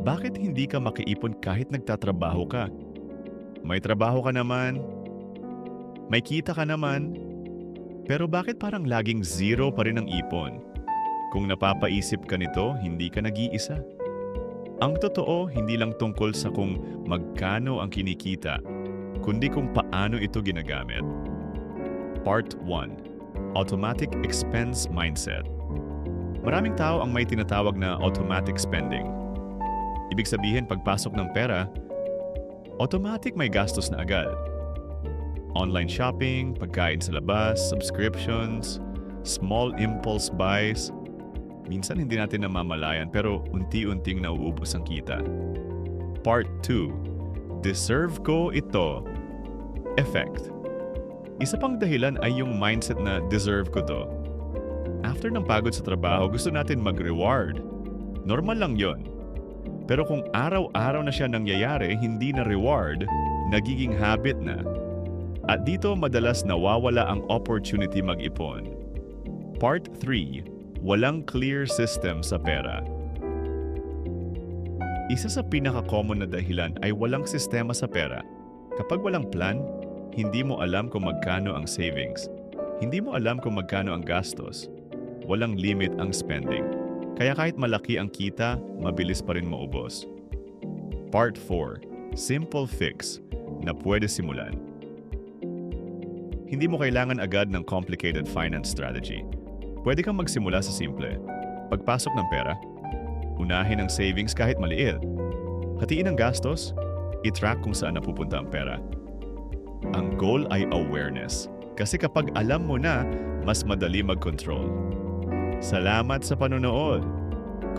Bakit hindi ka makiipon kahit nagtatrabaho ka? May trabaho ka naman, may kita ka naman, pero bakit parang laging zero pa rin ang ipon? Kung napapaisip ka nito, hindi ka nag-iisa. Ang totoo, hindi lang tungkol sa kung magkano ang kinikita, kundi kung paano ito ginagamit. Part 1. Automatic Expense Mindset. Maraming tao ang may tinatawag na automatic spending. Ibig sabihin, pagpasok ng pera, automatic may gastos na agad. Online shopping, pagkain sa labas, subscriptions, small impulse buys. Minsan hindi natin namamalayan pero unti-unting nauubos ang kita. Part 2. Deserve ko ito. Effect. Isa pang dahilan ay yung mindset na deserve ko to. After ng pagod sa trabaho, gusto natin mag-reward. Normal lang yon. Pero kung araw-araw na siya nangyayari, hindi na reward, nagiging habit na. At dito madalas nawawala ang opportunity mag-ipon. Part 3. Walang clear system sa pera. Isa sa pinaka-common na dahilan ay walang sistema sa pera. Kapag walang plan, hindi mo alam kung magkano ang savings. Hindi mo alam kung magkano ang gastos. Walang limit ang spending. Kaya kahit malaki ang kita, mabilis pa rin maubos. Part 4. Simple fix na pwede simulan. Hindi mo kailangan agad ng complicated finance strategy. Pwede kang magsimula sa simple. Pagpasok ng pera, unahin ang savings kahit maliit. Hatiin ang gastos, i-track kung saan napupunta ang pera. Ang goal ay awareness. Kasi kapag alam mo na, mas madali mag-control. Salamat sa panonood!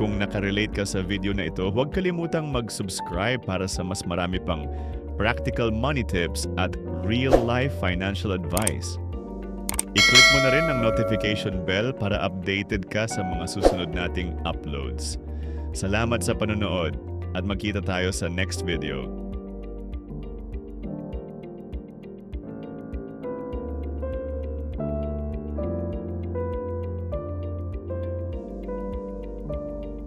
Kung nakarelate ka sa video na ito, huwag kalimutang mag-subscribe para sa mas marami pang practical money tips at real-life financial advice. I-click mo na rin ang notification bell para updated ka sa mga susunod nating uploads. Salamat sa panonood at magkita tayo sa next video.